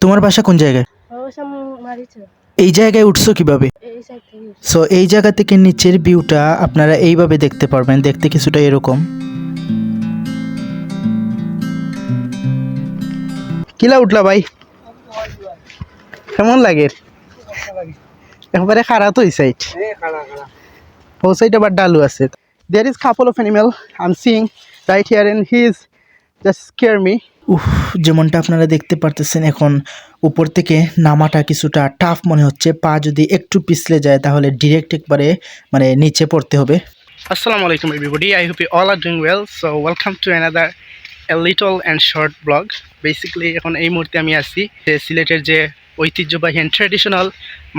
তোমার বাসা কোন জায়গায়? এই জায়গায় উঠছো কিভাবে? সো এই জায়গা থেকে নিচের ভিউটা আপনারা এইভাবে দেখতে পারবেন, দেখতে কিছুটা এরকম। কিলা উঠলা ভাই, কেমন লাগে? একবারে খারাপ তো এই সাইড, ও সাইড আবার ডালু আছে। There is couple of animal I'm seeing right here and he is just scare me. যেমনটা আপনারা দেখতে পারতেছেন, এখন উপর থেকে নামাটা কিছুটা টাফ মনে হচ্ছে। পা যদি একটু পিছলে যায় তাহলে ডিরেক্ট একবারে মানে নিচে পড়তে হবে। আসসালামু আলাইকুম everybody, I hope you all are doing well. So welcome to another a little and short blog. Basically এখন এই মুহূর্তে আমি আছি সিলেটের যে ঐতিহ্যবাহী অ্যান্ড ট্র্যাডিশনাল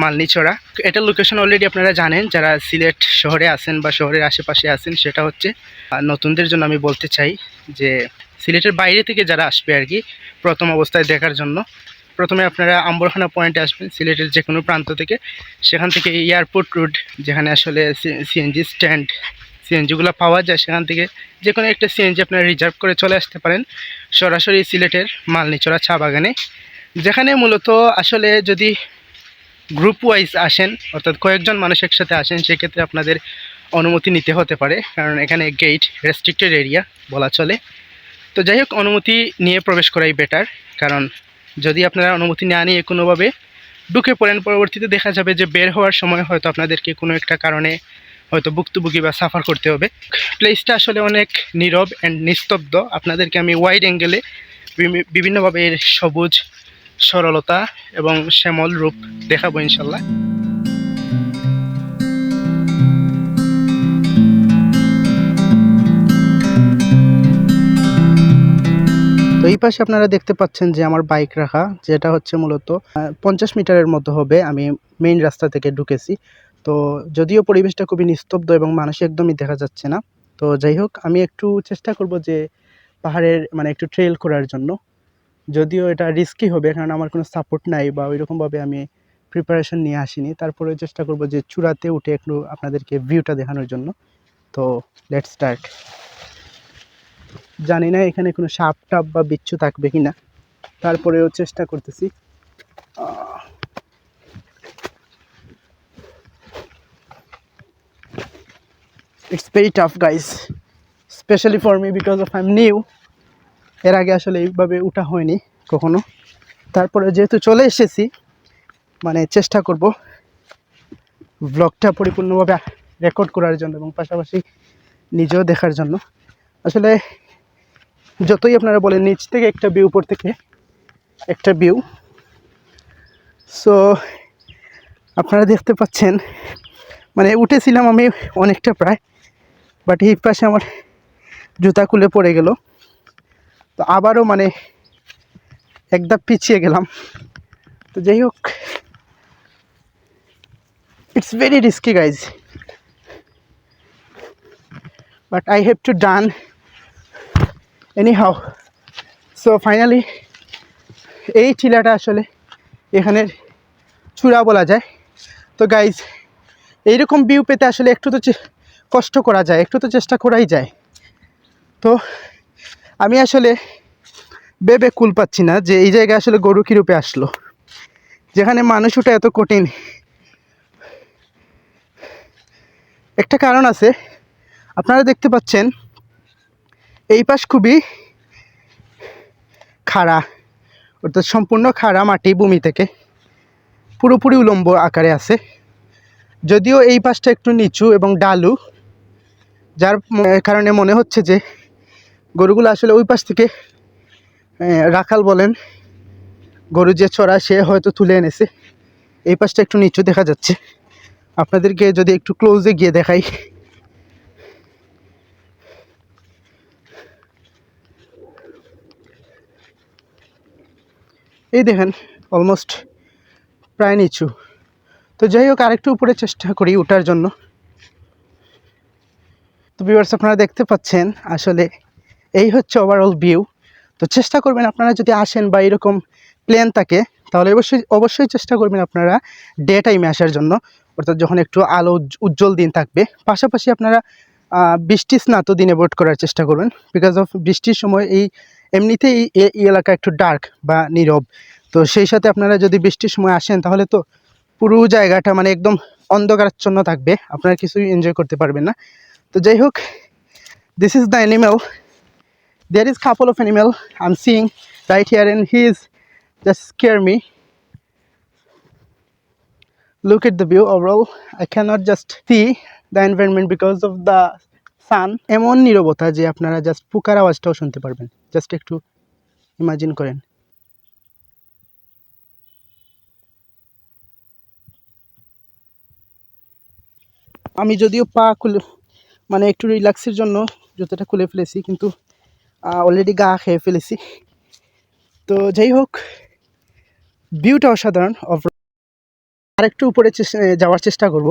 মালনীচড়া। এটার লোকেশন অলরেডি আপনারা জানেন, যারা সিলেট শহরে আছেন বা শহরের আশেপাশে আছেন। সেটা হচ্ছে নতুনদের জন্য আমি বলতে চাই যে সিলেটের বাইরে থেকে যারা আসবে আর কি প্রথম অবস্থায় দেখার জন্য, প্রথমে আপনারা আম্বরখানা পয়েন্টে আসবেন সিলেটের যে কোনো প্রান্ত থেকে। সেখান থেকে এয়ারপোর্ট রোড, যেখানে আসলে সিএনজি স্ট্যান্ড, সিএনজিগুলো পাওয়া যায়, সেখান থেকে যে কোনো একটা সিএনজি আপনারা রিজার্ভ করে চলে আসতে পারেন সরাসরি সিলেটের মালনীচড়া চা বাগানে, যেখানে মূলত আসলে যদি গ্রুপ ওয়াইজ আসেন, অর্থাৎ কয়েকজন মানুষ একসাথে আসেন, সেক্ষেত্রে আপনাদের অনুমতি নিতে হতে পারে, কারণ এখানে গেট রেস্ট্রিক্টেড এরিয়া বলা চলে। তো যাই হোক, অনুমতি নিয়ে প্রবেশ করাই বেটার, কারণ যদি আপনারা অনুমতি না নিয়ে কোনোভাবে ঢুকে পড়েন, পরবর্তীতে দেখা যাবে যে বের হওয়ার সময় হয়তো আপনাদেরকে কোনো একটা কারণে হয়তো ভুক্তভোগী বা সাফার করতে হবে। প্লেসটা আসলে অনেক নীরব অ্যান্ড নিস্তব্ধ। আপনাদেরকে আমি ওয়াইড অ্যাঙ্গেলে বিভিন্নভাবে এর সবুজ সরলতা এবং শ্যামল রূপ দেখাবো ইনশাল্লাহ। তো এই পাশে আপনারা দেখতে পাচ্ছেন যে আমার বাইক রাখা, যেটা হচ্ছে মূলত 50 মিটারের মতো হবে আমি মেইন রাস্তা থেকে ঢুকেছি। তো যদিও পরিবেশটা খুবই নিস্তব্ধ এবং মানুষ একদমই দেখা যাচ্ছে না। তো যাই হোক, আমি একটু চেষ্টা করব যে পাহাড়ের মানে একটু ট্রেল করার জন্য, যদিও এটা রিস্কি হবে কারণ আমার কোনো সাপোর্ট নাই বা ওইরকমভাবে আমি প্রিপারেশন নিয়ে আসিনি। তারপরে চেষ্টা করব যে চূড়াতে উঠে একটু আপনাদেরকে ভিউটা দেখানোর জন্য। তো লেটস স্টার্ট। জানি না এখানে কোনো সাপ টাপ বা বিচ্ছু থাকবে কিনা, তারপরেও চেষ্টা করতেছি। It's very tough guys, specially for me because of I am new. এর আগে আসলে এইভাবে উঠা হয়নি কখনো। তারপরে যেহেতু চলে এসেছি, মানে চেষ্টা করব ব্লগটা পরিপূর্ণভাবে রেকর্ড করার জন্য এবং পাশাপাশি নিজেও দেখার জন্য। আসলে যতই আপনারা বলেন নিচ থেকে একটা ভিউ, উপর থেকে একটা ভিউ, সো আপনারা দেখতে পাচ্ছেন মানে উঠেছিলাম আমি অনেকটা প্রায়, বাট এই পাশে আমার জুতা খুলে পড়ে গেল। তো আবারও মানে একদম পিছিয়ে গেলাম। তো যাই হোক, it's very risky guys, but I have to done any how. So finally এই টিলাটা আসলে এখানের চূড়া বলা যায়। তো গাইজ, এইরকম ভিউ পেতে আসলে একটু তো কষ্ট করা যায়, একটু তো চেষ্টা করাই যায়। তো আমি আসলে ভেবে কুল পাচ্ছি না যে এই জায়গায় আসলে গরু কী রূপে আসলো, যেখানে মানুষ ওঠা এত কঠিন। একটা কারণ আছে, আপনারা দেখতে পাচ্ছেন এই পাশ খুবই খাড়া, অর্থাৎ সম্পূর্ণ খাড়া মাটি, ভূমি থেকে পুরোপুরি উলম্ব আকারে আছে। যদিও এই পাশটা একটু নিচু এবং ডালু, যার কারণে মনে হচ্ছে যে গরুগুলো আসলে ওই পাশ থেকে রাখাল বলেন, গরু যে চড়া সে হয়তো তুলে এনেছে। এই পাশটা একটু নিচু দেখা যাচ্ছে, আপনাদেরকে যদি একটু ক্লোজে গিয়ে দেখাই। এই দেখেন অলমোস্ট প্রায় নিচু। তো যাই হোক, আরেকটু উপরে চেষ্টা করি ওঠার জন্য। তো ভিউয়ার্স, আপনারা দেখতে পাচ্ছেন আসলে এই হচ্ছে ওভারঅল ভিউ। তো চেষ্টা করবেন আপনারা যদি আসেন বা এরকম প্ল্যান থাকে, তাহলে অবশ্যই চেষ্টা করবেন আপনারা ডে টাইমে আসার জন্য, অর্থাৎ যখন একটু আলো উজ্জ্বল দিন থাকবে। পাশাপাশি আপনারা বৃষ্টি স্নাত দিন অ্যাভয়েড করার চেষ্টা করবেন, বিকজ অফ বৃষ্টির সময় এই এমনিতেই এই এলাকা একটু ডার্ক বা নীরব। তো সেই সাথে আপনারা যদি বৃষ্টির সময় আসেন তাহলে তো পুরো জায়গাটা মানে একদম অন্ধকারাচ্ছন্ন থাকবে, আপনারা কিছুই এনজয় করতে পারবেন না। তো যাই হোক, this is the animal, there is couple of animal I'm seeing right here and he is just scare me. Look at the view overall. I cannot just see the environment because of the sun. এমন নীরবতা যে আপনারা just পোকার আওয়াজটাও শুনতে পারবেন, just একটু imagine করেন। আমি যদিও পা খুলে মানে একটু রিল্যাক্সের জন্য জুতোটা খুলে ফেলেছি, কিন্তু অলরেডি গা খেয়ে ফেলেছি। তো যাই হোক, ভিউটা অসাধারণ। আরেকটু উপরে যাওয়ার চেষ্টা করব।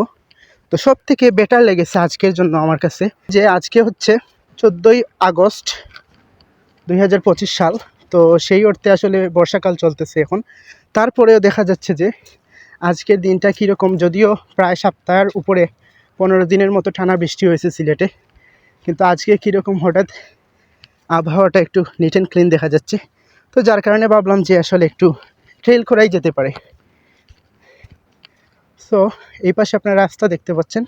তো সব থেকে বেটার লেগেছে আজকের জন্য আমার কাছে যে আজকে হচ্ছে 14ই আগস্ট 2025 সাল। তো সেই অর্থে আসলে বর্ষাকাল চলতেছে এখন, তারপরেও দেখা যাচ্ছে যে আজকের দিনটা কীরকম, যদিও প্রায় সপ্তাহের উপরে 15 দিনের মতো টানা বৃষ্টি হয়েছে সিলেটে, কিন্তু আজকে কীরকম হঠাৎ আবহাওয়াটা একটু নিট অ্যান্ড ক্লিন দেখা যাচ্ছে। তো যার কারণে ভাবলাম যে আসলে একটু ট্রেল করাই যেতে পারে। সো এই পাশে আপনারা রাস্তা দেখতে পাচ্ছেন,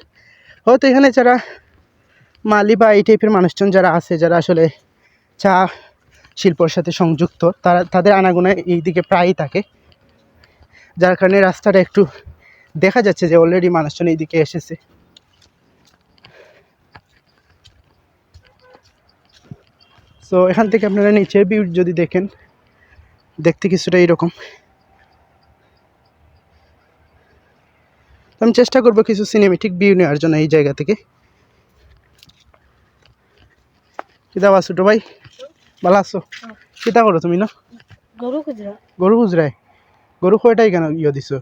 হয়তো এখানে যারা মালি বা এই টাইপের মানুষজন যারা আছে, যারা আসলে চা শিল্পর সাথে সংযুক্ত, তাদের আনাগোনা এই দিকে প্রায়ই থাকে, যার কারণে রাস্তাটা একটু দেখা যাচ্ছে যে অলরেডি মানুষজন এই দিকে এসেছে। সো এখান থেকে আপনারা নিচের ভিউ যদি দেখেন, দেখতে কিছুটা এইরকম। আমি চেষ্টা করবো কিছু সিনেমেটিক ভিউ নেওয়ার জন্য এই জায়গা থেকে। কিতা বা ছোট ভাই, ভালো আছো? কিতা করো তুমি? না গরু খুচরায়। গরু কয়টাই কেন দিছো?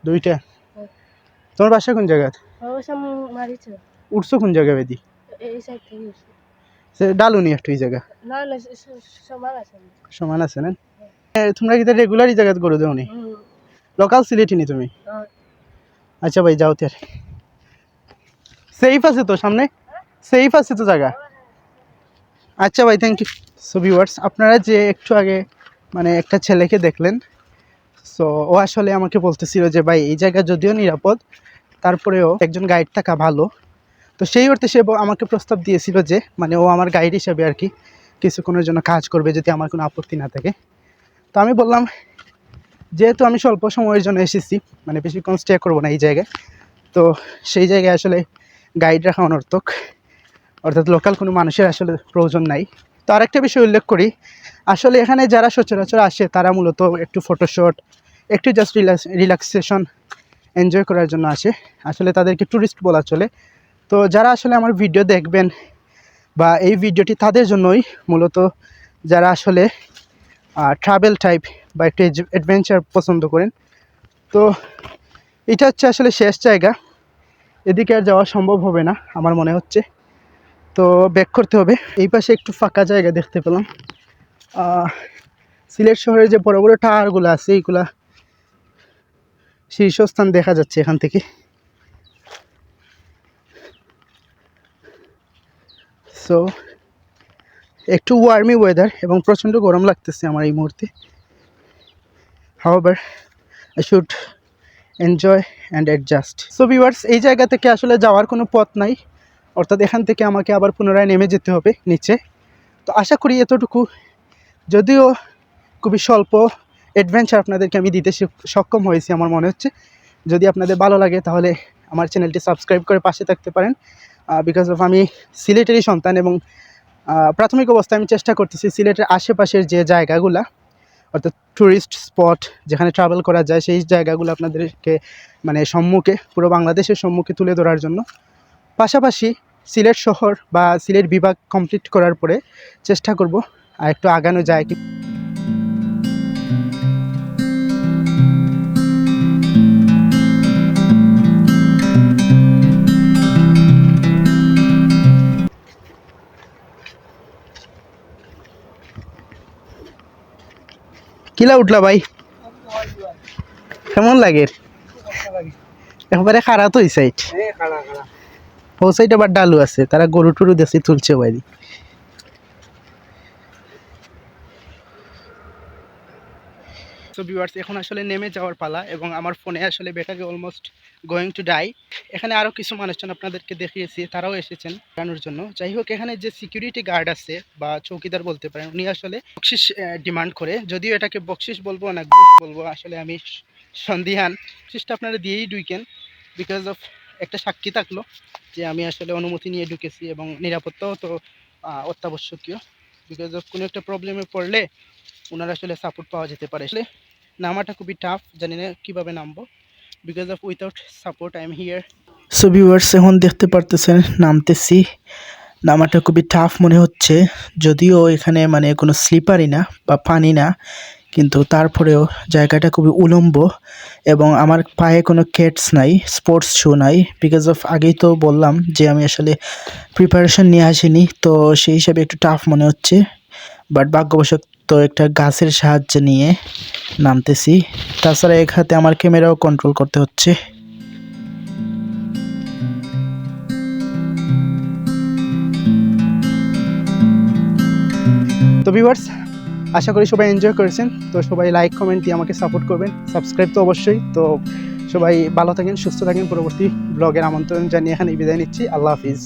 দুইটা। তোমার বাসা কোন জায়গা? উঠছো কোন জায়গা বেদি? ডালুনি একটু এই জায়গা সমান আছে না? তোমরা কি রেগুলার এই জায়গায় গরু দেও নি? লোকাল সিলেটি নি তুমি? আচ্ছা ভাই যাও তার। সেফ আছে তো সামনে? সেফ আছে তো জায়গা? আচ্ছা ভাই, থ্যাংক ইউ। সো ভিউয়ার্স, আপনারা যে একটু আগে মানে একটা ছেলেকে দেখলেন, সো ও আসলে আমাকে বলতেছিল যে ভাই এই জায়গা যদিও নিরাপদ, তারপরেও একজন গাইড থাকা ভালো। তো সেই অর্থে সে আমাকে প্রস্তাব দিয়েছিল যে মানে ও আমার গাইড হিসাবে আর কি কিছুক্ষণের জন্য কাজ করবে যদি আমার কোনো আপত্তি না থাকে। তো আমি বললাম যেহেতু আমি স্বল্প সময়ের জন্য এসেছি, মানে বেশিক্ষণ স্টে করবো না এই জায়গায়, তো সেই জায়গায় আসলে গাইড রাখা অনর্থক, অর্থাৎ লোকাল কোনো মানুষের আসলে প্রয়োজন নাই। তো আরেকটা বিষয় উল্লেখ করি, আসলে এখানে যারা সচরাচর আসে তারা মূলত একটু ফটোশ্যুট, একটু জাস্ট রিল্যাক্সেশন এনজয় করার জন্য আসে, আসলে তাদেরকে ট্যুরিস্ট বলা চলে। তো যারা আসলে আমার ভিডিও দেখবেন বা এই ভিডিওটি তাদের জন্যই মূলত, যারা আসলে ট্রাভেল টাইপ বা একটু অ্যাডভেঞ্চার পছন্দ করেন। তো এটা হচ্ছে আসলে শেষ জায়গা, এদিকে আর যাওয়া সম্ভব হবে না আমার মনে হচ্ছে, তো ব্যাক করতে হবে। এই পাশে একটু ফাঁকা জায়গা দেখতে পেলাম, সিলেট শহরের যে বড় বড় টাওয়ারগুলো আছে এইগুলা শীর্ষস্থান দেখা যাচ্ছে এখান থেকে। সো একটু ওয়ার্মি ওয়েদার এবং প্রচণ্ড গরম লাগতেছে আমার এই মুহূর্তে। However I should enjoy and adjust. So viewers, এই জায়গা থেকে আসলে যাওয়ার কোনো পথ নাই, অর্থাৎ এখান থেকে আমাকে আবার পুনরায় নেমে যেতে হবে নিচে। তো আশা করি এতটুকু, যদিও খুবই স্বল্প অ্যাডভেঞ্চার আপনাদেরকে আমি দিতে সক্ষম হয়েছি আমার মনে হচ্ছে। যদি আপনাদের ভালো লাগে তাহলে আমার চ্যানেলটি সাবস্ক্রাইব করে পাশে থাকতে পারেন, বিকজ অফ আমি সিলেটেরই সন্তান এবং প্রাথমিক অবস্থায় আমি চেষ্টা করতেছি সিলেটের আশেপাশের যে জায়গাগুলা, অর্থাৎ ট্যুরিস্ট স্পট যেখানে ট্রাভেল করা যায়, সেই জায়গাগুলো আপনাদেরকে মানে সম্মুখে, পুরো বাংলাদেশের সম্মুখে তুলে ধরার জন্য। পাশাপাশি সিলেট শহর বা সিলেট বিভাগ কমপ্লিট করার পরে চেষ্টা করব আর একটু আগানো যায় কি। কিলা উঠলা ভাই, কেমন লাগে? একবারে খারাপ তো এই সাইড, ও সাইড আবার ডালু আছে, তারা গরু টরু দেশে তুলছে বাইরে। তো ভিউয়ার্স এখন আসলে নেমে যাওয়ার পালা এবং আমার ফোনে আসলে battery almost going to die. এখানে আরও কিছু মানুষজন আপনাদেরকে দেখিয়েছি, তারাও এসেছেন জানানোর জন্য। যাই হোক, এখানে যে সিকিউরিটি গার্ড আছে বা চৌকিদার বলতে পারেন, উনি আসলে বকশিস ডিমান্ড করে। যদিও এটাকে বকশিস বলবো না ঘুষ বলবো আসলে আমি সন্দিহান। বকশিসটা আপনারা দিয়েই ঢুকেন, বিকজ অফ একটা সাক্ষী থাকলো যে আমি আসলে অনুমতি নিয়ে ঢুকেছি এবং নিরাপত্তাও তো অত্যাবশ্যকীয়। বিকজ অফ কোনো একটা প্রবলেমে পড়লে ওনার আসলে সাপোর্ট পাওয়া যেতে পারে। আসলে নামাটা খুবই টাফ, জানি না কীভাবে নামবো, because of without support I am here. So viewers এখন দেখতে পারতেছেন নামতেছি। নামাটা খুবই টাফ মনে হচ্ছে, যদিও এখানে মানে কোনো স্লিপারই না বা পানি না, কিন্তু তারপরেও জায়গাটা খুবই উলম্ব এবং আমার পায়ে কোনো কেটস নাই, স্পোর্টস শু নাই। বিকজ অফ আগেই তো বললাম যে আমি আসলে প্রিপারেশন নিয়ে আসিনি, তো সেই হিসাবে একটু টাফ মনে হচ্ছে। বাট ভাগ্যবশত একটা গাছের সাহায্য নিয়ে নামতেছি। তাছাড়া এক হাতে আমার ক্যামেরাও কন্ট্রোল করতে হচ্ছে। তো ভিউয়ার্স, আশা করি সবাই এনজয় করেছেন। তো সবাই লাইক কমেন্ট দিয়ে আমাকে সাপোর্ট করবেন, সাবস্ক্রাইব তো অবশ্যই। তো সবাই ভালো থাকেন, সুস্থ থাকেন। পরবর্তী ব্লগের আমন্ত্রণ জানিয়ে এখানে বিদায় নিচ্ছি। আল্লাহ হাফিজ।